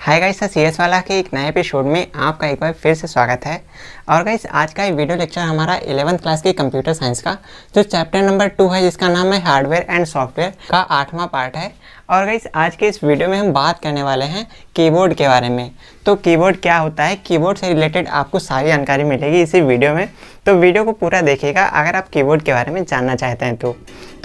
Hi guys, CS वाला के एक नए एपिसोड में आपका एक बार फिर से स्वागत है। और गाइस आज का ये वीडियो लेक्चर हमारा 11th क्लास के कंप्यूटर साइंस का जो चैप्टर नंबर 2 है, जिसका नाम है हार्डवेयर एंड सॉफ्टवेयर का 8वां पार्ट है। और गाइस आज के इस वीडियो में हम बात करने वाले हैं कीबोर्ड के बारे में। तो कीबोर्ड क्या होता है, कीबोर्ड से रिलेटेड आपको सारी जानकारी मिलेगी इसी वीडियो में, तो वीडियो को पूरा देखिएगा अगर आप कीबोर्ड के बारे में जानना चाहते हैं तो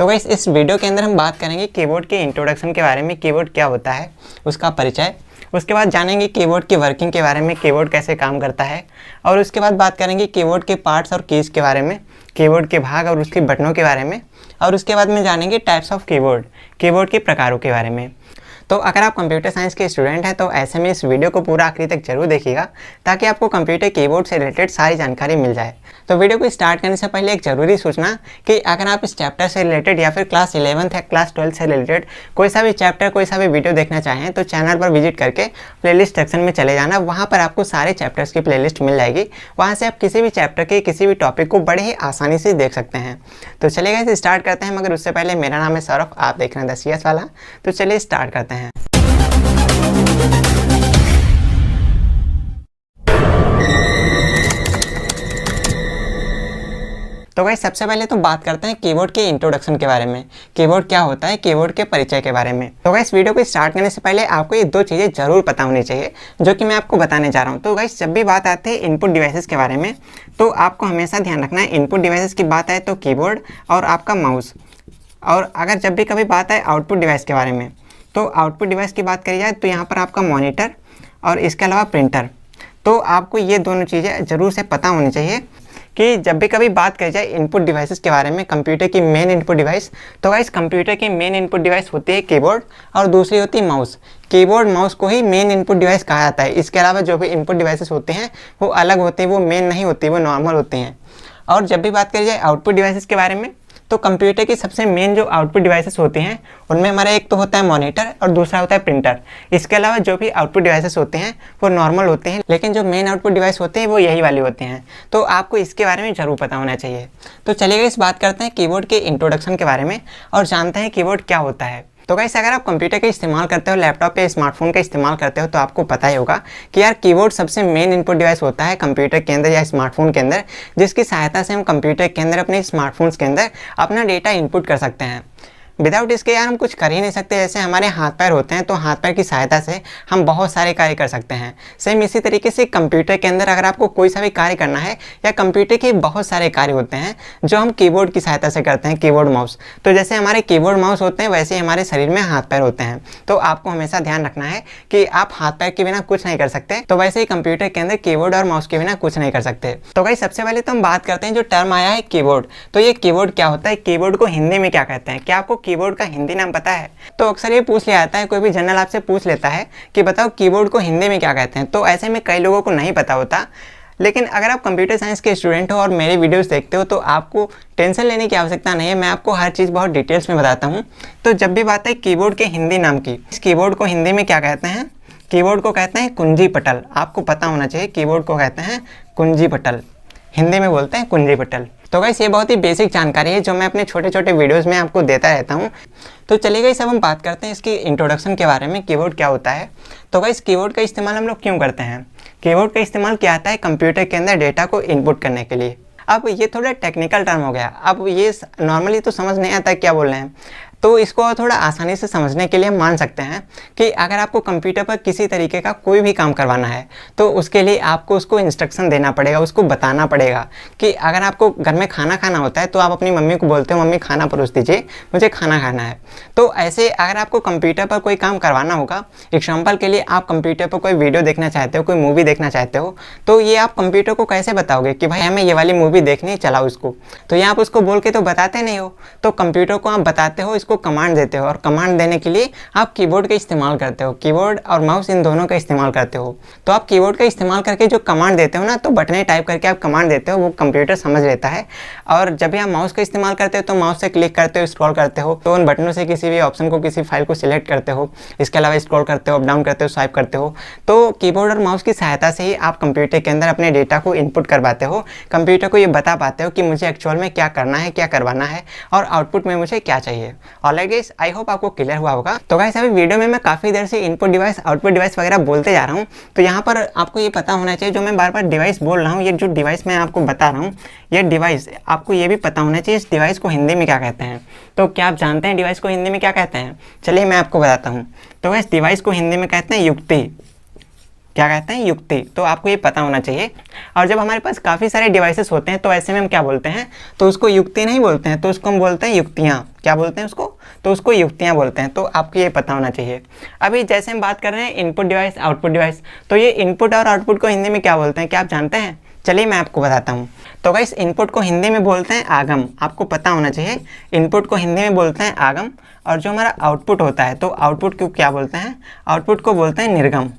गाइस इस वीडियो के अंदर हम बात करेंगे कीबोर्ड के इंट्रोडक्शन के बारे में, कीबोर्ड क्या होता है उसका परिचय। उसके बाद जानेंगे कीबोर्ड की वर्किंग के बारे में, कीबोर्ड कैसे काम करता है। और उसके बाद बात करेंगे कीबोर्ड के पार्ट्स और कीज़ के बारे में, कीबोर्ड के भाग और उसके बटनों के बारे में। और उसके बाद में जानेंगे टाइप्स ऑफ कीबोर्ड, कीबोर्ड के प्रकारों के बारे में। तो अगर आप कंप्यूटर साइंस के स्टूडेंट हैं तो ऐसे में इस वीडियो को पूरा आखिरी तक जरूर देखिएगा ताकि आपको कंप्यूटर कीबोर्ड से रिलेटेड सारी जानकारी मिल जाए। तो वीडियो को स्टार्ट करने से पहले एक ज़रूरी सूचना कि अगर आप इस चैप्टर से रिलेटेड या फिर क्लास 11th या क्लास 12 से रिलेटेड कोई सा भी चैप्टर, कोई सा भी वीडियो देखना चाहें तो चैनल पर विजिट करके प्लेलिस्ट सेक्शन में चले जाना। वहाँ पर आपको सारे चैप्टर्स की प्लेलिस्ट मिल जाएगी। वहाँ से आप किसी भी चैप्टर के किसी भी टॉपिक को बड़े ही आसानी से देख सकते हैं। तो चलिए गाइस स्टार्ट करते हैं, मगर उससे पहले मेरा नाम है सौरभ, आप देख रहे हैं CS वाला। तो चलिए स्टार्ट करते हैं। तो गाइस सबसे पहले तो बात करते हैं कीबोर्ड के इंट्रोडक्शन के बारे में, कीबोर्ड क्या होता है, कीबोर्ड के परिचय के बारे में। तो गाइस वीडियो को स्टार्ट करने से पहले आपको ये दो चीज़ें जरूर पता होनी चाहिए जो कि मैं आपको बताने जा रहा हूँ। तो गाइस जब भी बात आती है इनपुट डिवाइसेस के बारे में तो आपको हमेशा ध्यान रखना है, इनपुट डिवाइसेस की बात आए तो कीबोर्ड और आपका माउस। और अगर जब भी कभी बात आए आउटपुट डिवाइस के बारे में तो आउटपुट डिवाइस की बात करी जाए तो यहाँ पर आपका मॉनिटर और इसके अलावा प्रिंटर। तो आपको ये दोनों चीज़ें ज़रूर से पता होनी चाहिए कि जब भी कभी बात करी जाए इनपुट डिवाइसेस के बारे में, कंप्यूटर की मेन इनपुट डिवाइस, तो गाइस कंप्यूटर की मेन इनपुट डिवाइस होती है कीबोर्ड और दूसरी होती है माउस। कीबोर्ड माउस को ही मेन इनपुट डिवाइस कहा जाता है। इसके अलावा जो भी इनपुट डिवाइसेस होते हैं वो अलग होते हैं, वो मेन नहीं होती, वो नॉर्मल होते हैं। और जब भी बात करी जाए आउटपुट डिवाइसेस के बारे में तो कंप्यूटर की सबसे मेन जो आउटपुट डिवाइसेस होती हैं उनमें हमारा एक तो होता है मॉनिटर और दूसरा होता है प्रिंटर। इसके अलावा जो भी आउटपुट डिवाइसेस होते हैं वो नॉर्मल होते हैं, लेकिन जो मेन आउटपुट डिवाइस होते हैं वो यही वाले होते हैं। तो आपको इसके बारे में ज़रूर पता होना चाहिए। तो चलिए इस बात करते हैं कीबोर्ड के इंट्रोडक्शन के बारे में और जानते हैं कीबोर्ड क्या होता है। तो गाइस अगर आप कंप्यूटर का इस्तेमाल करते हो, लैपटॉप या स्मार्टफोन का इस्तेमाल करते हो तो आपको पता ही होगा कि यार कीबोर्ड सबसे मेन इनपुट डिवाइस होता है कंप्यूटर के अंदर या स्मार्टफोन के अंदर, जिसकी सहायता से हम कंप्यूटर के अंदर अपने स्मार्टफोन्स के अंदर अपना डेटा इनपुट कर सकते हैं। विदाउट इसके यार हम कुछ कर ही नहीं सकते। जैसे हमारे हाथ पैर होते हैं तो हाथ पैर की सहायता से हम बहुत सारे कार्य कर सकते हैं। सेम इसी तरीके से कंप्यूटर के अंदर अगर आपको कोई सा भी कार्य करना है या कंप्यूटर के बहुत सारे कार्य होते हैं जो हम कीबोर्ड की सहायता से करते हैं, कीबोर्ड माउस। तो जैसे हमारे कीबोर्ड माउस होते हैं वैसे ही हमारे शरीर में हाथ पैर होते हैं। तो आपको हमेशा ध्यान रखना है कि आप हाथ पैर के बिना कुछ नहीं कर सकते, तो वैसे ही कंप्यूटर के अंदर कीबोर्ड और माउस के बिना कुछ नहीं कर सकते। तो भाई सबसे पहले तो हम बात करते हैं जो टर्म आया है कीबोर्ड। तो ये कीबोर्ड क्या होता है, कीबोर्ड को हिंदी में क्या कहते हैं? क्या आपको कीबोर्ड का हिंदी नाम पता है? तो अक्सर ये पूछ लिया जाता है, कोई भी जनरल आपसे पूछ लेता है कि बताओ कीबोर्ड को हिंदी में क्या कहते हैं। तो ऐसे में कई लोगों को नहीं पता होता। लेकिन अगर आप कंप्यूटर साइंस के स्टूडेंट हो और मेरे वीडियोस देखते हो तो आपको टेंशन लेने की आवश्यकता नहीं है, मैं आपको हर चीज़ बहुत डिटेल्स में बताता हूँ। तो जब भी बात है कीबोर्ड के हिंदी नाम की, इस कीबोर्ड को हिंदी में क्या कहते हैं? कीबोर्ड को कहते हैं कुंजी पटल। आपको पता होना चाहिए, कीबोर्ड को कहते हैं कुंजी पटल, हिंदी में बोलते हैं कुंजी पटल। तो गाइस ये बहुत ही बेसिक जानकारी है जो मैं अपने छोटे छोटे वीडियोस में आपको देता रहता हूँ। तो चलिए गाइस अब हम बात करते हैं इसकी इंट्रोडक्शन के बारे में, कीबोर्ड क्या होता है। तो गाइस कीबोर्ड का इस्तेमाल हम लोग क्यों करते हैं? कीबोर्ड का इस्तेमाल किया जाता है कंप्यूटर के अंदर डेटा को इनपुट करने के लिए। अब ये थोड़ा टेक्निकल टर्म हो गया, अब ये नॉर्मली तो समझ नहीं आता क्या बोल रहे हैं, तो इसको थोड़ा आसानी से समझने के लिए हम मान सकते हैं कि अगर आपको कंप्यूटर पर किसी तरीके का कोई भी काम करवाना है तो उसके लिए आपको उसको इंस्ट्रक्शन देना पड़ेगा, उसको बताना पड़ेगा कि अगर आपको घर में खाना खाना होता है तो आप अपनी मम्मी को बोलते हो मम्मी खाना परोस दीजिए, मुझे खाना खाना है। तो ऐसे अगर आपको कंप्यूटर पर कोई काम करवाना होगा, एग्जाम्पल के लिए आप कंप्यूटर पर कोई वीडियो देखना चाहते हो, कोई मूवी देखना चाहते हो, तो ये आप कंप्यूटर को कैसे बताओगे कि भाई हमें ये वाली मूवी देखनी है, चलाओ इसको। तो ये आप उसको बोल के तो बताते नहीं हो, तो कंप्यूटर को आप बताते हो, को कमांड देते हो और कमांड देने के लिए आप कीबोर्ड का इस्तेमाल करते हो। कीबोर्ड और माउस इन दोनों का इस्तेमाल करते हो। तो आप कीबोर्ड का इस्तेमाल करके जो कमांड देते हो ना, तो बटनें टाइप करके आप कमांड देते हो, वो कंप्यूटर समझ लेता है। और जब भी आप माउस का इस्तेमाल करते हो तो माउस से क्लिक करते हो, स्क्रॉल करते हो, तो उन बटनों से किसी भी ऑप्शन को, किसी फाइल को सिलेक्ट करते हो। इसके अलावा स्क्रॉल करते हो, अप डाउन करते हो, स्वाइप करते हो। तो कीबोर्ड और माउस की सहायता से ही आप कंप्यूटर के अंदर अपने डेटा को इनपुट करवाते हो, कंप्यूटर को ये बता पाते हो कि मुझे एक्चुअल में क्या करना है, क्या करवाना है और आउटपुट में मुझे क्या चाहिए। ऑलराइट गाइस, आई होप आपको क्लियर हुआ होगा। तो गाइस अभी वीडियो में मैं काफ़ी देर से इनपुट डिवाइस आउटपुट डिवाइस वगैरह बोलते जा रहा हूँ, तो यहाँ पर आपको ये पता होना चाहिए, जो मैं बार बार डिवाइस बोल रहा हूँ, ये जो डिवाइस मैं आपको बता रहा हूँ, ये डिवाइस आपको ये भी पता होना चाहिए इस डिवाइस को हिंदी में क्या कहते हैं। तो क्या आप जानते हैं डिवाइस को हिंदी में क्या कहते हैं? चलिए मैं आपको बताता हूँ। तो गाइस डिवाइस को हिंदी में कहते हैं युक्ति। क्या कहते हैं? युक्ति। तो आपको ये पता होना चाहिए। और जब हमारे पास काफ़ी सारे डिवाइसेस होते हैं तो ऐसे में हम क्या बोलते हैं? तो उसको युक्ति नहीं बोलते हैं, तो उसको हम बोलते हैं युक्तियाँ। क्या बोलते हैं उसको? तो उसको युक्तियाँ बोलते हैं। तो आपको ये पता होना चाहिए। अभी जैसे हम बात कर रहे हैं इनपुट डिवाइस आउटपुट डिवाइस, तो ये इनपुट और आउटपुट को हिंदी में क्या बोलते हैं? क्या आप जानते हैं? चलिए मैं आपको बताता हूँ। तो गाइस इनपुट को हिंदी में बोलते हैं आगम। आपको पता होना चाहिए, इनपुट को हिंदी में बोलते हैं आगम। और जो हमारा आउटपुट होता है, तो आउटपुट को क्या बोलते हैं? आउटपुट को बोलते हैं निर्गम।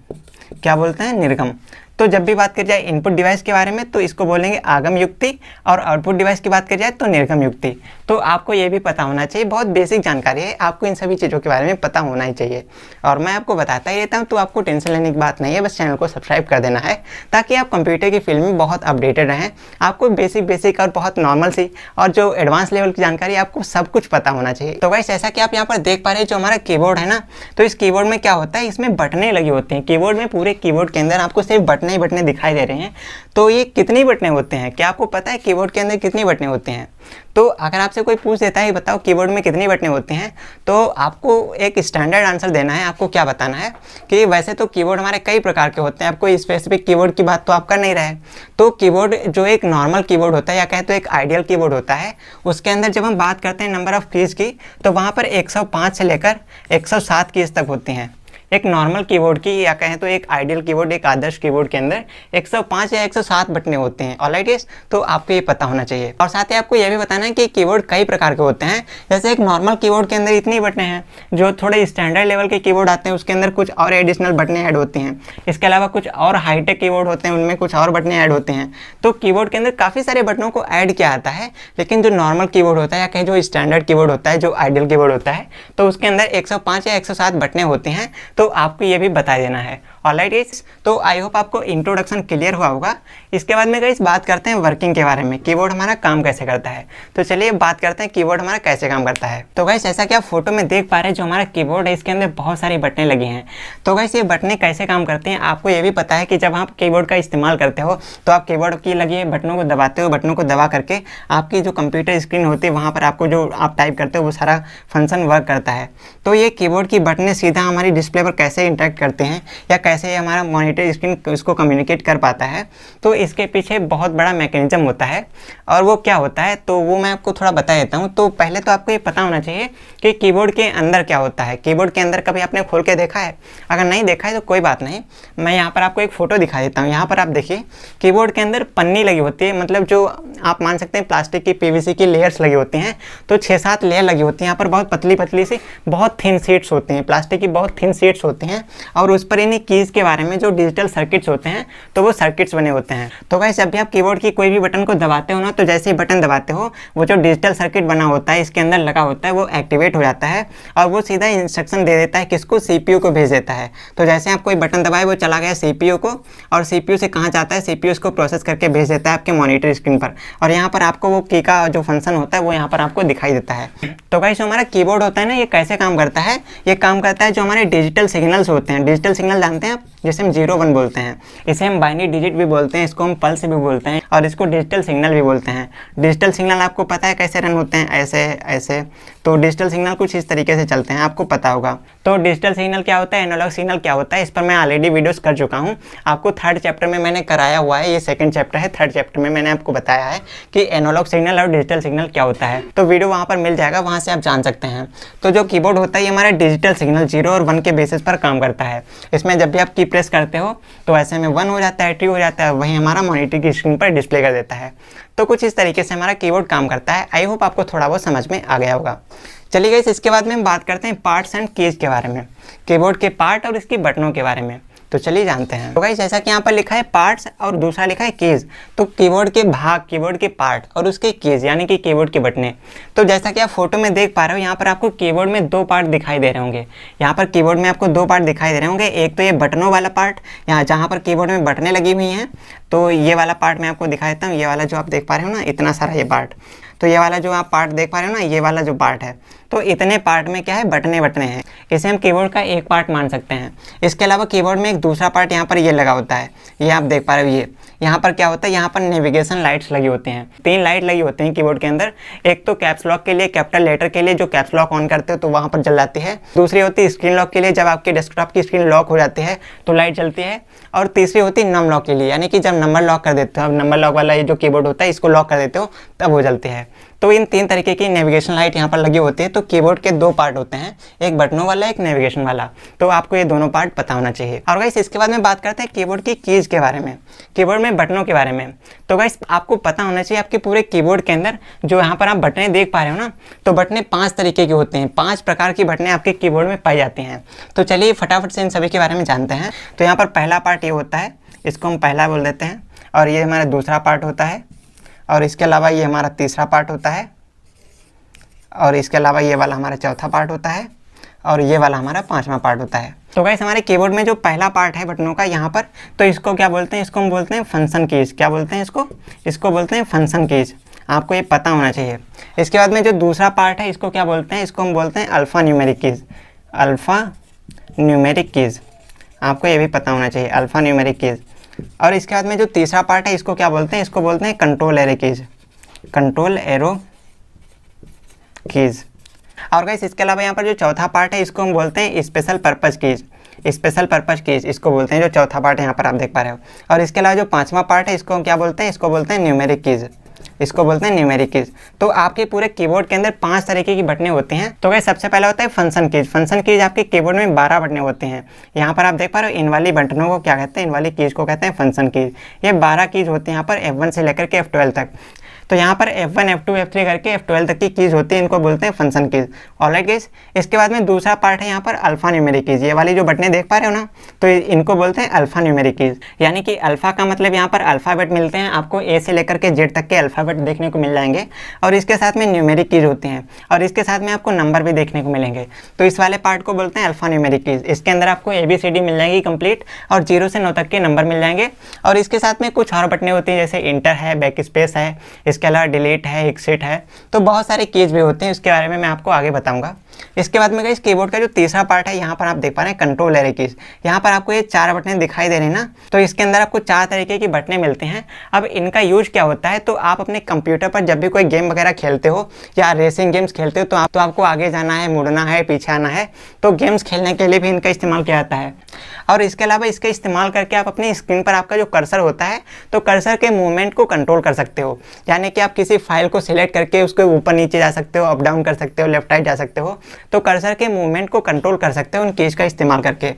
क्या बोलते हैं? निर्गम। तो जब भी बात करी जाए इनपुट डिवाइस के बारे में तो इसको बोलेंगे आगम युक्ति, और आउटपुट डिवाइस की बात करी जाए तो निर्गम युक्ति। तो आपको ये भी पता होना चाहिए, बहुत बेसिक जानकारी है, आपको इन सभी चीज़ों के बारे में पता होना ही चाहिए। और मैं आपको बताता ही रहता हूँ, तो आपको टेंशन लेने की बात नहीं है, बस चैनल को सब्सक्राइब कर देना है ताकि आप कंप्यूटर की फील्ड में बहुत अपडेटेड रहें। आपको बेसिक और बहुत नॉर्मल सी और जो एडवांस लेवल की जानकारी आपको सब कुछ पता होना चाहिए। तो गाइस जैसा कि आप यहाँ पर देख पा रहे हैं, जो हमारा कीबोर्ड है ना, तो इस कीबोर्ड में क्या होता है, इसमें बटनें लगी होती हैं। कीबोर्ड में पूरे कीबोर्ड के अंदर आपको सिर्फ बटनें ही बटनें दिखाई दे रहे हैं। तो ये कितनी बटनें होते हैं? क्या आपको पता है कीबोर्ड के अंदर कितनी बटनें होती हैं? तो अगर आपसे कोई पूछ देता है बताओ कीबोर्ड में कितनी बटनें होती हैं, तो आपको एक स्टैंडर्ड आंसर देना है। आपको क्या बताना है कि वैसे तो कीबोर्ड हमारे कई प्रकार के होते हैं, आपको स्पेसिफिक कीबोर्ड की बात तो आप कर नहीं रहे। तो कीबोर्ड जो एक नॉर्मल कीबोर्ड होता है या कहें तो एक आइडियल कीबोर्ड होता है, उसके अंदर जब हम बात करते हैं नंबर ऑफ कीज़ की, तो वहाँ पर 105 से लेकर 107 कीज़ तक होती हैं। एक नॉर्मल कीबोर्ड की या कहें तो एक आइडियल कीबोर्ड, एक आदर्श कीबोर्ड के अंदर 105 या 107 बटनें होते हैं। ऑलराइट गाइस, तो आपको ये पता होना चाहिए। और साथ ही आपको ये भी बताना है कि कीबोर्ड कई प्रकार के होते हैं। जैसे एक नॉर्मल कीबोर्ड के अंदर इतनी बटनें हैं, जो थोड़े स्टैंडर्ड लेवल के कीबोर्ड आते हैं उसके अंदर कुछ और एडिशनल बटनें ऐड होती हैं। इसके अलावा कुछ और हाईटेक कीबोर्ड होते हैं, उनमें कुछ और बटनें ऐड होते हैं। तो कीबोर्ड के अंदर काफ़ी सारे बटनों को ऐड किया जाता है, लेकिन जो नॉर्मल कीबोर्ड होता है या कहीं जो स्टैंडर्ड कीबोर्ड होता है, जो आइडियल कीबोर्ड होता है, तो उसके अंदर 105 या 107 बटनें होती हैं। तो आपको ये भी बता देना है। ऑलराइट गाइस, तो आई होप आपको इंट्रोडक्शन क्लियर हुआ होगा। इसके बाद में गाइस बात करते हैं वर्किंग के बारे में, कीबोर्ड हमारा काम कैसे करता है। तो चलिए बात करते हैं कीबोर्ड हमारा कैसे काम करता है। तो गाइस जैसा कि आप फोटो में देख पा रहे हैं, जो हमारा कीबोर्ड है इसके अंदर बहुत सारी बटनें लगी हैं। तो गाइस ये बटनें कैसे काम करती हैं, आपको ये भी पता है कि जब आप कीबोर्ड का इस्तेमाल करते हो तो आप कीबोर्ड की लगी बटनों को दबाते हो, बटनों को दबा करके आपकी जो कंप्यूटर स्क्रीन होती है वहाँ पर आपको जो आप टाइप करते हो वो सारा फंक्शन वर्क करता है। तो ये कीबोर्ड की बटनें सीधा हमारी डिस्प्ले पर कैसे इंटरेक्ट करते हैं या कैसे हमारा मॉनिटर स्क्रीन उसको कम्युनिकेट कर पाता है, तो इसके पीछे बहुत बड़ा मैकेनिज्म होता है। और वो क्या होता है तो वो मैं आपको थोड़ा बता देता हूँ। तो पहले तो आपको ये पता होना चाहिए कि कीबोर्ड के अंदर क्या होता है। कीबोर्ड के अंदर कभी आपने खोल के देखा है? अगर नहीं देखा है तो कोई बात नहीं, मैं यहाँ पर आपको एक फ़ोटो दिखा देता हूँ। यहाँ पर आप देखिए कीबोर्ड के अंदर पन्नी लगी होती है, मतलब जो आप मान सकते हैं प्लास्टिक की पीवीसी की लेयर्स लगी होती हैं। तो 6-7 लेयर लगी होती हैं। यहाँ पर बहुत पतली पतली सी बहुत थिन शीट्स होती हैं, प्लास्टिक की बहुत थिन शीट्स होती हैं। और उस पर इन्हीं कीज़ के बारे में जो डिजिटल सर्किट्स होते हैं, तो वो सर्किट्स बने होते हैं। तो गाइस जब भी आप कीबोर्ड की कोई भी बटन को दबाते हो ना, तो जैसे ही बटन दबाते हो वो जो डिजिटल सर्किट बना होता है इसके अंदर लगा होता है, वो एक्टिवेट हो जाता है और वो सीधा इंस्ट्रक्शन दे देता है किसको? सीपीयू को भेज देता है। तो जैसे आप कोई बटन दबाए वो चला गया सीपीयू को, और सीपीयू से कहाँ जाता है? सीपीयू उसको प्रोसेस करके भेज देता है आपके मॉनिटर स्क्रीन पर, और यहाँ पर आपको वो की का जो फंक्शन होता है वो यहाँ पर आपको दिखाई देता है। तो गाइस जो हमारा कीबोर्ड होता है ना, ये कैसे काम करता है? ये काम करता है जो हमारे डिजिटल सिग्नल्स होते हैं। डिजिटल सिग्नल जानते हैं आप, जैसे हम 0-1 बोलते हैं, इसे हम बाइनरी डिजिट भी बोलते हैं, इसको हम पल्स भी बोलते हैं, और इसको डिजिटल सिग्नल भी बोलते हैं। डिजिटल सिग्नल आपको पता है कैसे रन होते हैं? ऐसे ऐसे। तो डिजिटल सिग्नल कुछ इस तरीके से चलते हैं, आपको पता होगा। तो डिजिटल सिग्नल क्या होता है, एनालॉग सिग्नल क्या होता है, इस पर मैं ऑलरेडी वीडियोस कर चुका हूँ। आपको 3rd चैप्टर में मैंने कराया हुआ है, ये 2nd चैप्टर है। 3rd चैप्टर में मैंने आपको बताया है कि एनालॉग सिग्नल और डिजिटल सिग्नल क्या होता है। तो वीडियो वहाँ पर मिल जाएगा, वहाँ से आप जान सकते हैं। तो जो कीबोर्ड होता है ये हमारा डिजिटल सिग्नल 0 और 1 के बेसिस पर काम करता है। इसमें जब भी आप की प्रेस करते हो तो ऐसे में 1 हो जाता है, 2 हो जाता है, वही हमारा मॉनिटर की स्क्रीन पर डिस्प्ले कर देता है। तो कुछ इस तरीके से हमारा कीबोर्ड काम करता है। आई होप आपको थोड़ा बहुत समझ में आ गया होगा। चलिए गाइस इसके बाद में हम बात करते हैं पार्ट्स एंड कीज के बारे में, कीबोर्ड के पार्ट और इसकी बटनों के बारे में। तो चलिए जानते हैं। तो गाइस जैसा कि यहाँ पर लिखा है पार्ट्स और दूसरा लिखा है कीज, तो कीबोर्ड के भाग, कीबोर्ड के पार्ट और उसके कीज यानी कि कीबोर्ड के बटने। तो जैसा कि आप फोटो में देख पा रहे हो, यहाँ पर आपको कीबोर्ड में 2 पार्ट दिखाई दे रहे होंगे। यहाँ पर कीबोर्ड में आपको 2 पार्ट दिखाई दे रहे होंगे। एक तो ये बटनों वाला पार्ट, यहाँ जहाँ पर कीबोर्ड में बटनें लगी हुई हैं, तो ये वाला पार्ट मैं आपको दिखा देता हूँ। ये वाला जो आप देख पा रहे हो ना, इतना सारा ये पार्ट, तो ये वाला जो आप पार्ट देख पा रहे हो ना, ये वाला जो पार्ट है, तो इतने पार्ट में क्या है, बटने बटने हैं। इसे हम कीबोर्ड का एक पार्ट मान सकते हैं। इसके अलावा कीबोर्ड में एक दूसरा पार्ट यहाँ पर ये लगा होता है, ये आप देख पा रहे हो। ये यहाँ पर क्या होता है, यहाँ पर नेविगेशन लाइट्स लगी होती हैं। 3 लाइट लगी होती हैं कीबोर्ड के अंदर। एक तो कैप्स लॉक के लिए, कैपिटल लेटर के लिए, जो कैप्स लॉक ऑन करते हो तो वहाँ पर जल जाती है। दूसरी होती है स्क्रीन लॉक के लिए, जब आपके डेस्कटॉप की स्क्रीन लॉक हो जाती है तो लाइट जलती है। और तीसरी होती है नम लॉक के लिए, यानी कि जब नंबर लॉक कर देते हो, अब नंबर लॉक वाला ये जो कीबोर्ड होता है इसको लॉक कर देते हो तब वो जलती है। तो इन 3 तरीके की नेविगेशन लाइट यहाँ पर लगी होती है। तो कीबोर्ड के 2 पार्ट होते हैं, एक बटनों वाला, एक नेविगेशन वाला। तो आपको ये दोनों पार्ट पता होना चाहिए। और गाइस इसके बाद में बात करते हैं कीबोर्ड की कीज के बारे में, कीबोर्ड में बटनों के बारे में। तो गाइस आपको पता होना चाहिए आपके पूरे कीबोर्ड के अंदर जो यहाँ पर आप बटने देख पा रहे हो ना, तो बटने 5 तरीके के होते हैं। 5 प्रकार की बटने आपके कीबोर्ड में पाई जाती हैं। तो चलिए फटाफट से इन सभी के बारे में जानते हैं। तो यहाँ पर पहला पार्ट ये होता है, इसको हम पहला बोल देते हैं, और ये हमारा दूसरा पार्ट होता है, और इसके अलावा ये हमारा तीसरा पार्ट होता है, और इसके अलावा ये वाला हमारा चौथा पार्ट होता है, और ये वाला हमारा 5वां पार्ट होता है। तो गाइस हमारे कीबोर्ड में जो पहला पार्ट है बटनों का यहाँ पर, तो इसको क्या बोलते हैं, इसको हम बोलते हैं फंक्शन कीज। क्या बोलते हैं इसको बोलते हैं फंक्शन कीज। आपको ये पता होना चाहिए। इसके बाद में जो दूसरा पार्ट है इसको क्या बोलते हैं, इसको हम बोलते हैं alpha numeric keys. Alpha numeric keys, आपको ये भी पता होना चाहिए, अल्फ़ा न्यूमेरिक कीज। और इसके बाद में जो तीसरा पार्ट है इसको क्या बोलते हैं, इसको बोलते हैं control arrow keys, control arrow keys. और गाइस इसके अलावा यहाँ पर जो चौथा पार्ट है इसको हम बोलते हैं special purpose keys, special purpose keys इसको बोलते हैं, जो चौथा पार्ट है यहाँ पर आप देख पा रहे हो। और इसके अलावा जो 5वां पार्ट है इसको हम क्या बोलते हैं, इसको बोलते हैं न्यूमेरिक कीज, इसको बोलते हैं न्यूमेरिक कीज। तो आपके पूरे कीबोर्ड के अंदर 5 तरीके की बटने होती हैं। तो गाइस सबसे पहला होता है फंक्शन कीज। फंक्शन कीज आपके कीबोर्ड में 12 बटने होते हैं। यहाँ पर आप देख पा रहे हो, इन वाली बटनों को क्या कहते हैं, इन वाली कीज को कहते हैं फंक्शन कीज। ये 12 कीज होते हैं यहाँ पर, F1 से लेकर के F12 तक। तो यहाँ पर F1, F2, F3 करके F12 तक की कीज होती है, इनको बोलते हैं फंक्शन कीज। ऑलराइट गाइस, इसके बाद में दूसरा पार्ट है यहाँ पर अल्फा न्यूमेरिक कीज। ये वाली जो बटने देख पा रहे हो ना, तो इनको बोलते हैं अल्फा न्यूमेरिक कीज। यानी कि अल्फा का मतलब यहाँ पर अल्फ़ाबेट मिलते हैं, आपको A से लेकर के Z तक के अल्फ़ाबेट देखने को मिल जाएंगे। और इसके साथ में न्यूमेरिक कीज होते हैं, और इसके साथ में आपको नंबर भी देखने को मिलेंगे। तो इस वाले पार्ट को बोलते हैं अल्फा न्यूमेरिक कीज। इसके अंदर आपको ABCD मिल जाएगी कंप्लीट, और 0 से 9 तक के नंबर मिल जाएंगे। और इसके साथ में कुछ और बटने होती हैं, जैसे इंटर है, बैक स्पेस है, इसके अलावा डिलीट है, एक्सिट है। तो बहुत सारे कीज भी होते हैं, इसके बारे में मैं आपको आगे बताऊंगा। इसके बाद में गाइस कीबोर्ड का जो तीसरा पार्ट है यहाँ पर आप देख पा रहे हैं कंट्रोल एरो कीज। यहाँ पर आपको ये 4 बटने दिखाई दे रही हैं ना, तो इसके अंदर आपको 4 तरीके की बटने मिलती हैं। अब इनका यूज क्या होता है, तो आप अपने कंप्यूटर पर जब भी कोई गेम वगैरह खेलते हो या रेसिंग गेम्स खेलते हो, तो आपको आगे जाना है, मुड़ना है, पीछे आना है, तो गेम्स खेलने के लिए भी इनका इस्तेमाल किया जाता है। और इसके अलावा इसका इस्तेमाल करके आप अपनी स्क्रीन पर आपका जो कर्सर होता है, तो कर्सर के मूवमेंट को कंट्रोल कर सकते हो। यानी कि आप किसी फाइल को सिलेक्ट करके उसको ऊपर नीचे जा सकते हो, अप डाउन कर सकते हो, लेफ्ट राइट जा सकते हो। तो कर्सर के मूवमेंट को कंट्रोल कर सकते हो उन कीज का इस्तेमाल करके।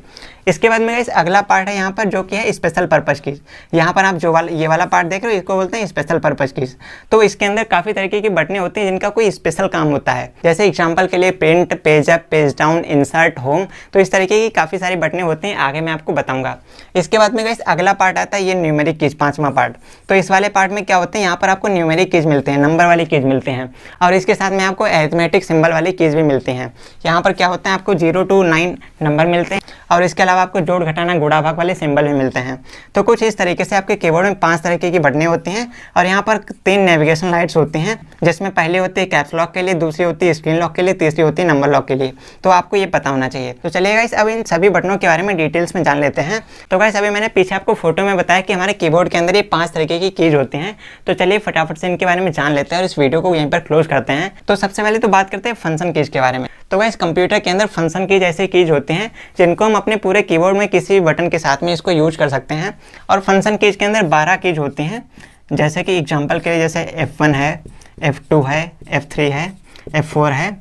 इसके बाद में गाइस अगला पार्ट है यहाँ पर, जो कि है स्पेशल पर्पस कीज। यहाँ पर आप जो ये वाला पार्ट देख रहे हो, इसको बोलते हैं स्पेशल पर्पस कीज। तो इसके अंदर काफ़ी तरीके की बटने होती हैं जिनका कोई स्पेशल काम होता है। जैसे एग्जांपल के लिए print, page up, page down, insert, home. तो इस तरीके की काफ़ी सारी बटने होती हैं, आगे मैं आपको बताऊंगा। इसके बाद में गाइस अगला पार्ट आता है ये न्यूमेरिक कीज, 5वां पार्ट। तो इस वाले पार्ट में क्या होते हैं, यहाँ पर आपको न्यूमेरिक कीज मिलते हैं, नंबर वाली कीज मिलते हैं। और इसके साथ में आपको अरिथमेटिक सिंबल वाली कीज भी मिलती हैं। यहाँ पर क्या होता है, आपको 0 to 9 नंबर मिलते हैं, और इसके अलावा आपको जोड़ घटाना, गुणा भाग वाले सिंबल भी मिलते हैं। तो कुछ इस तरीके से आपके कीबोर्ड में 5 तरीके की बटनें होती हैं। और यहाँ पर 3 नेविगेशन लाइट्स होती हैं, जिसमें पहली होती है कैप्स लॉक के लिए, दूसरी होती है स्क्रीन लॉक के लिए, तीसरी होती है नंबर लॉक के लिए। तो आपको ये पता होना चाहिए। तो चलिए गाइस अब इन सभी बटनों के बारे में डिटेल्स में जान लेते हैं। तो गाइस अभी मैंने पीछे आपको फोटो में बताया कि हमारे कीबोर्ड के अंदर ये 5 तरीके की कीज होती हैं। तो चलिए फटाफट से इनके बारे में जान लेते हैं और इस वीडियो को यहीं पर क्लोज करते हैं। तो सबसे पहले तो बात करते हैं फंक्शन कीज के बारे में। तो गाइस कंप्यूटर के अंदर फंक्शन कीज ऐसे कीज होते हैं जिनको हम अपने पूरे कीबोर्ड में किसी भी बटन के साथ में इसको यूज कर सकते हैं। और फंक्शन कीज के अंदर 12 कीज होती हैं। जैसे कि एग्जांपल के लिए जैसे F1 है, F2 है, F3 है, F4 है।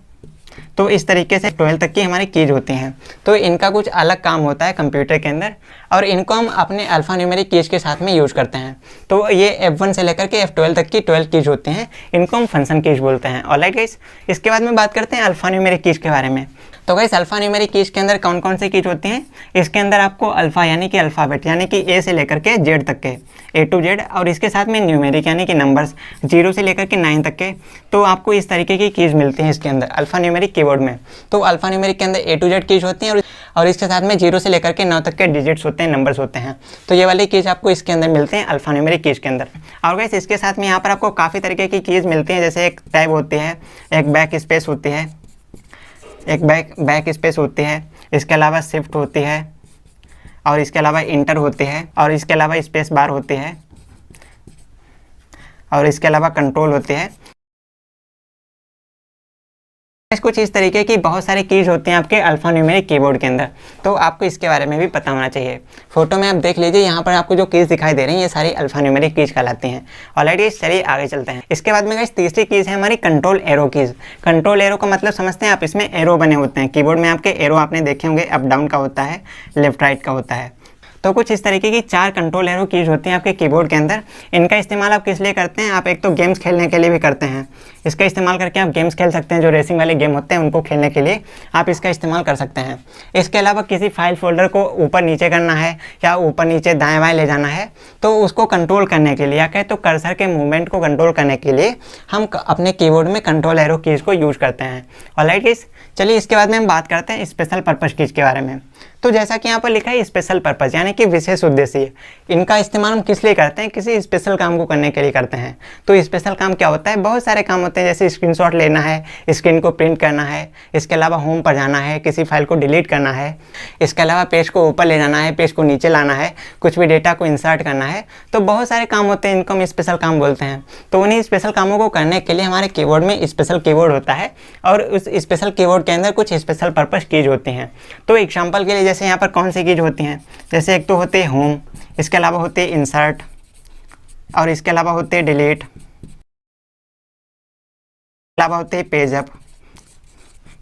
तो इस तरीके से 12 तक की हमारी कीज होती हैं। तो इनका कुछ अलग काम होता है कंप्यूटर के अंदर, और इनको हम अपने अल्फ़ा न्यूमेरिक कीज के साथ में यूज करते हैं। तो ये F1 से लेकर के F12 तक की 12 कीज होती हैं, इनको हम फंक्शन कीज बोलते हैं। ऑलराइट गाइस, इसके बाद में बात करते हैं अल्फ़ा न्यूमेरिक कीज के बारे में। तो गाइस अल्फा न्यूमेरिक कीज के अंदर कौन कौन से कीज होते हैं, इसके अंदर आपको अल्फा यानी कि अल्फ़ाबेट यानी कि ए से लेकर के जेड तक के, ए टू जेड, और इसके साथ में न्यूमेरिक यानी कि नंबर्स 0 से लेकर के 9 तक के। तो आपको इस तरीके की कीज मिलती हैं इसके अंदर अल्फा न्यूमेरिक कीबोर्ड में। तो अल्फा न्यूमेरिक के अंदर ए टू जेड कीज होती हैं और इसके साथ में 0 से लेकर के 9 तक के डिजिट्स होते हैं, नंबर्स होते हैं। तो ये वाले कीज आपको इसके अंदर मिलते हैं अल्फा न्यूमेरिक कीज के अंदर। और गाइस इसके साथ में यहाँ पर आपको काफ़ी तरीके की कीज मिलती हैं, जैसे एक टैब होती है, एक बैक स्पेस होती है, एक बैक स्पेस होती है, इसके अलावा शिफ्ट होती है, और इसके अलावा इंटर होती है, और इसके अलावा स्पेस बार होती है, और इसके अलावा कंट्रोल होती है। कुछ इस तरीके की बहुत सारी कीज होती हैं आपके अल्फा न्यूमेरिक कीबोर्ड के अंदर, तो आपको इसके बारे में भी पता होना चाहिए। फोटो में आप देख लीजिए, यहाँ पर आपको जो कीज दिखाई दे रही हैं ये सारी अल्फा न्यूमेरिक कीज कहलाती हैं। ऑलरेडी चलिए आगे चलते हैं। इसके बाद में गाइस तीसरी कीज है हमारी control arrow keys. Control arrow का मतलब समझते हैं आप, इसमें एरो बने होते हैं कीबोर्ड में आपके। एरो आपने देखे होंगे, अप डाउन का होता है, लेफ्ट राइट का होता है। तो कुछ इस तरीके की 4 कंट्रोल एरो कीज होती हैं आपके कीबोर्ड के अंदर। इनका इस्तेमाल आप किस लिए करते हैं, आप एक तो गेम्स खेलने के लिए भी करते हैं। इसका इस्तेमाल करके आप गेम्स खेल सकते हैं, जो रेसिंग वाले गेम होते हैं उनको खेलने के लिए आप इसका इस्तेमाल कर सकते हैं। इसके अलावा किसी फाइल फोल्डर को ऊपर नीचे करना है या ऊपर नीचे दाएँ बाएँ ले जाना है, तो उसको कंट्रोल करने के लिए या कहें तो कर्सर के मूवमेंट को कंट्रोल करने के लिए हम अपने कीबोर्ड में कंट्रोल एरो कीज को यूज करते हैं। ऑलराइट गाइस, चलिए इसके बाद में हम बात करते हैं स्पेशल पर्पस कीज के बारे में। तो जैसा कि यहाँ पर लिखा है स्पेशल पर्पस यानी कि विशेष उद्देश्य, इनका इस्तेमाल हम किस लिए करते हैं, किसी स्पेशल काम को करने के लिए करते हैं। तो स्पेशल काम क्या होता है, बहुत सारे काम होते हैं, जैसे स्क्रीनशॉट लेना है, स्क्रीन को प्रिंट करना है, इसके अलावा होम पर जाना है, किसी फाइल को डिलीट करना है, इसके अलावा पेज को ऊपर ले जाना है, पेज को नीचे लाना है, कुछ भी डेटा को इंसर्ट करना है। तो बहुत सारे काम होते हैं, इनको हम स्पेशल काम बोलते हैं। तो उन्हीं स्पेशल कामों को करने के लिए हमारे कीबोर्ड में स्पेशल कीबोर्ड होता है, और उस स्पेशल कीबोर्ड के अंदर कुछ स्पेशल पर्पस कीज होती हैं। तो एग्जाम्पल के लिए जैसे यहाँ पर कौन सी कीज होती हैं, जैसे एक तो होते हैं होम, इसके अलावा होते हैं इंसर्ट, और इसके अलावा होते हैं डिलीट, अलावा होते हैं पेज अप,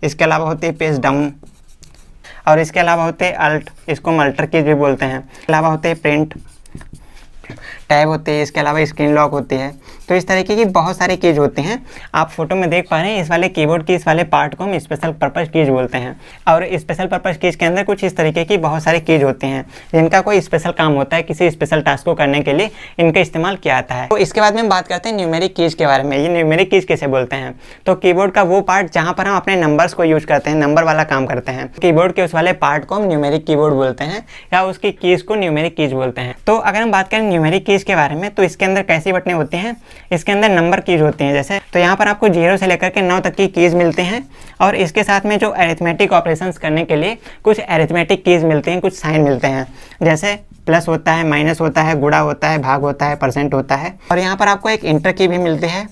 इसके अलावा होते हैं पेज डाउन, और इसके अलावा होते हैं अल्ट, इसको हम अल्टर कीज भी बोलते हैं। इसके अलावा होते हैं प्रिंट, टैब होती है, इसके अलावा स्क्रीन लॉक होती है। तो इस तरीके की बहुत सारी कीज होती हैं। आप फोटो में देख पा रहे हैं, इस वाले कीबोर्ड की इस वाले पार्ट को हम स्पेशल पर्पस कीज बोलते हैं। और स्पेशल पर्पस कीज के अंदर कुछ इस तरीके की बहुत सारी कीज होती हैं, जिनका कोई स्पेशल काम होता है, किसी स्पेशल टास्क को करने के लिए इनका इस्तेमाल किया जाता है। तो इसके बाद में हम बात करते हैं न्यूमेरिक कीज के बारे में। ये न्यूमेरिक कीज कैसे बोलते हैं, तो कीबोर्ड का वो पार्ट जहाँ पर हम अपने नंबर्स को यूज करते हैं, नंबर वाला काम करते हैं, कीबोर्ड के उस वाले पार्ट को हम न्यूमेरिक कीबोर्ड बोलते हैं, या उसकी कीज को न्यूमेरिक कीज बोलते हैं। तो अगर हम बात करें न्यूमेरिक कीज के बारे में, तो इसके अंदर कैसी बटनें होती हैं, इसके अंदर नंबर कीज होती हैं। जैसे तो यहाँ पर आपको 0 से लेकर के 9 तक की कीज मिलते हैं, और इसके साथ में जो अरिथमेटिक ऑपरेशंस करने के लिए कुछ अरिथमेटिक कीज मिलती हैं, कुछ साइन मिलते हैं, जैसे प्लस होता है, माइनस होता है, गुणा होता है, भाग होता है, परसेंट होता है। और यहाँ पर आपको एक इंटर की भी मिलती है,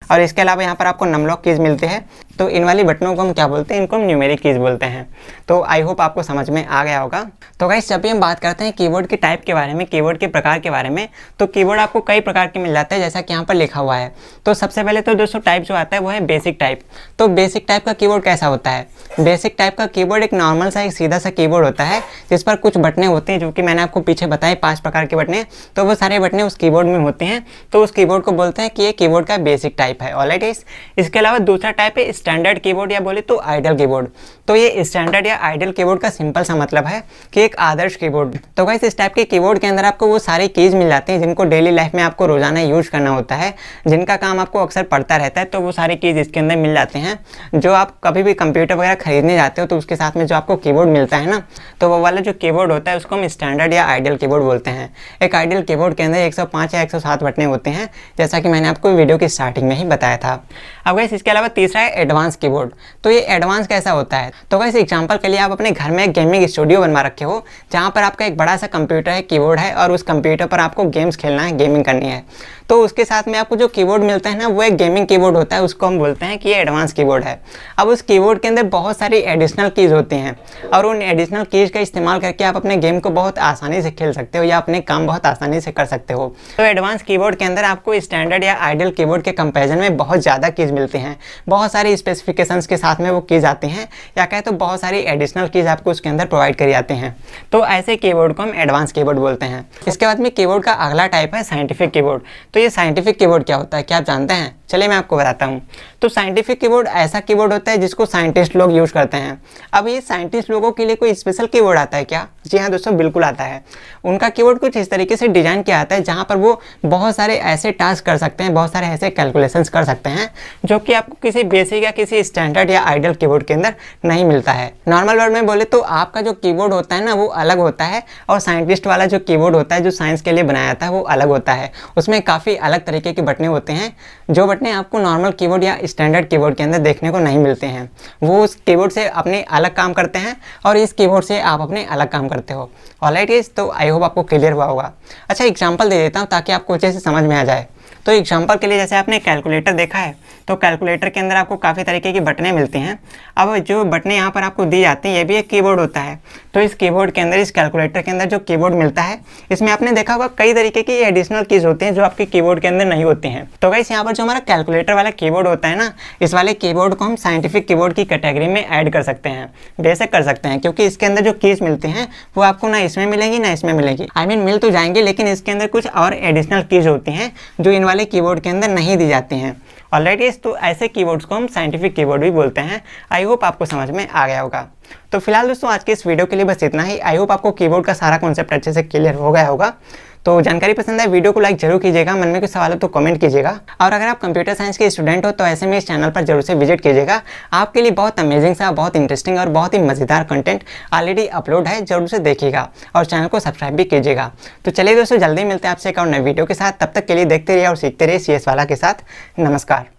और इसके अलावा यहाँ पर आपको नमलॉक कीज मिलते हैं। तो इन वाली बटनों को हम क्या बोलते हैं, इनको हम न्यूमेरिक कीज बोलते हैं। तो आई होप आपको समझ में आ गया होगा। तो गाइस जब भी हम बात करते हैं कीबोर्ड के टाइप के बारे में, कीबोर्ड के प्रकार के बारे में, तो कीबोर्ड आपको कई प्रकार के मिल जाते हैं, जैसा कि यहाँ पर लिखा हुआ है। तो सबसे पहले तो दोस्तों टाइप जो आता है वो है बेसिक टाइप। तो बेसिक टाइप का कीबोर्ड कैसा होता है, बेसिक टाइप का कीबोर्ड एक नॉर्मल सा एक सीधा सा कीबोर्ड होता है, जिस पर कुछ बटनें होती हैं, जो कि मैंने आपको पीछे बताई 5 प्रकार के बटनें। तो वो सारे बटनें उस कीबोर्ड में होते हैं, तो उस कीबोर्ड को बोलते हैं कि ये कीबोर्ड का बेसिक टाइप है। ऑलराइट गाइस, इसके अलावा दूसरा टाइप है स्टैंडर्ड कीबोर्ड, या बोले तो आइडल कीबोर्ड। तो ये स्टैंडर्ड या आइडल कीबोर्ड का सिंपल सा मतलब है कि एक आदर्श कीबोर्ड। तो गाइस इस टाइप के कीबोर्ड के अंदर आपको वो सारी कीज मिल जाती हैं, जिनको डेली लाइफ में आपको रोजाना यूज करना होता है, जिनका काम आपको अक्सर पड़ता रहता है। तो वो सारी कीज इसके अंदर मिल जाते हैं। जो आप कभी भी कंप्यूटर वगैरह खरीदने जाते हो, तो उसके साथ में जो आपको कीबोर्ड मिलता है ना, तो वो वाला जो कीबोर्ड होता है उसको हम स्टैंडर्ड या आइडल कीबोर्ड बोलते हैं। एक आइडल कीबोर्ड के अंदर 105 या 107 बटनें होते हैं, जैसा कि मैंने आपको वीडियो की स्टार्टिंग में ही बताया था। अब गाइस इसके अलावा तीसरा है एडवांस कीबोर्ड। तो ये एडवांस कैसा होता है, तो गाइस एग्जांपल के लिए आप अपने घर में एक गेमिंग स्टूडियो बनवा रखे हो, जहाँ पर आपका एक बड़ा सा कंप्यूटर है, कीबोर्ड है, और उस कंप्यूटर पर आपको गेम्स खेलना है, गेमिंग करनी है। तो उसके साथ में आपको जो कीबोर्ड मिलता है ना, वो एक गेमिंग कीबोर्ड होता है, उसको हम बोलते हैं कि ये एडवांस कीबोर्ड है। अब उस कीबोर्ड के अंदर बहुत सारी एडिशनल कीज होती हैं, और उन एडिशनल कीज का इस्तेमाल करके आप अपने गेम को बहुत आसानी से खेल सकते हो, या अपने काम बहुत आसानी से कर सकते हो। तो एडवांस कीबोर्ड के अंदर आपको स्टैंडर्ड या आइडल कीबोर्ड के कंपेरिजन में बहुत ज़्यादा कीज मिलती हैं, बहुत सारी स्पेसिफिकेशंस के साथ में वो कीज आती हैं, या कहें तो बहुत सारी एडिशनल कीज आपको उसके अंदर प्रोवाइड करी जाती हैं। तो ऐसे कीबोर्ड को हम एडवांस कीबोर्ड बोलते हैं। इसके बाद में कीबोर्ड का अगला टाइप है साइंटिफिक कीबोर्ड। तो ये साइंटिफिक कीबोर्ड क्या होता है, क्या आप जानते हैं? चलिए मैं आपको बताता हूँ। तो साइंटिफिक कीबोर्ड ऐसा कीबोर्ड होता है जिसको साइंटिस्ट लोग यूज़ करते हैं। अब ये साइंटिस्ट लोगों के लिए कोई स्पेशल कीबोर्ड आता है क्या? जी हाँ दोस्तों, बिल्कुल आता है। उनका कीबोर्ड कुछ इस तरीके से डिज़ाइन किया आता है जहाँ पर वो बहुत सारे ऐसे टास्क कर सकते हैं, बहुत सारे ऐसे कैलकुलेशंस कर सकते हैं जो कि आपको किसी बेसिक या किसी स्टैंडर्ड या आइडियल कीबोर्ड के अंदर नहीं मिलता है। नॉर्मल वर्ड में बोले तो आपका जो कीबोर्ड होता है ना वो अलग होता है, और साइंटिस्ट वाला जो कीबोर्ड होता है जो साइंस के लिए बनाया जाता है वो अलग होता है। उसमें काफ़ी अलग तरीके के बटने होते हैं जो बटने आपको नॉर्मल कीबोर्ड या स्टैंडर्ड कीबोर्ड के अंदर देखने को नहीं मिलते हैं। वो उस कीबोर्ड से अपने अलग काम करते हैं और इस कीबोर्ड से आप अपने अलग काम करते हो। ऑलराइट गाइस, तो आई होप आपको क्लियर हुआ होगा। अच्छा, एग्जांपल दे देता हूँ ताकि आपको अच्छे से समझ में आ जाए। तो एग्जांपल के लिए जैसे आपने कैलकुलेटर देखा है, तो कैलकुलेटर के अंदर आपको काफ़ी तरीके की बटनें मिलती हैं। अब जो बटनें यहाँ पर आपको दी जाती हैं ये भी एक कीबोर्ड होता है। तो इस कीबोर्ड के अंदर, इस कैलकुलेटर के अंदर जो कीबोर्ड मिलता है, इसमें आपने देखा होगा कई तरीके की एडिशनल कीज होती हैं जो आपके कीबोर्ड के अंदर नहीं होती हैं। तो गाइस, यहाँ पर जो हमारा कैलकुलेटर वाला कीबोर्ड होता है ना, इस वाले कीबोर्ड को हम साइंटिफिक कीबोर्ड की कैटेगरी में ऐड कर सकते हैं। बेशक कर सकते हैं, क्योंकि इसके अंदर जो कीज मिलती हैं वो आपको ना इसमें मिलेंगी ना इसमें मिलेगी। आई मीन मिल तो जाएंगे, लेकिन इसके अंदर कुछ और एडिशनल कीज होती हैं जो इन वाले कीबोर्ड के अंदर नहीं दी जाती हैं। ऑलराइट, तो ऐसे कीबोर्ड्स को हम साइंटिफिक कीबोर्ड भी बोलते हैं। आई होप आपको समझ में आ गया होगा। तो फिलहाल दोस्तों आज के इस वीडियो के लिए बस इतना ही। आई होप आपको कीबोर्ड का सारा कॉन्सेप्ट अच्छे से क्लियर हो गया होगा। तो जानकारी पसंद है वीडियो को लाइक जरूर कीजिएगा, मन में कोई सवाल हो तो कमेंट कीजिएगा, और अगर आप कंप्यूटर साइंस के स्टूडेंट हो तो ऐसे में इस चैनल पर जरूर से विजिट कीजिएगा। आपके लिए बहुत अमेजिंग सा, बहुत इंटरेस्टिंग और बहुत ही मज़ेदार कंटेंट ऑलरेडी अपलोड है, जरूर से देखिएगा और चैनल को सब्सक्राइब भी कीजिएगा। तो चलिए दोस्तों, जल्दी मिलते हैं आपसे एक और नए वीडियो के साथ। तब तक के लिए देखते रहिए और सीखते रहिए CS वाला के साथ। नमस्कार।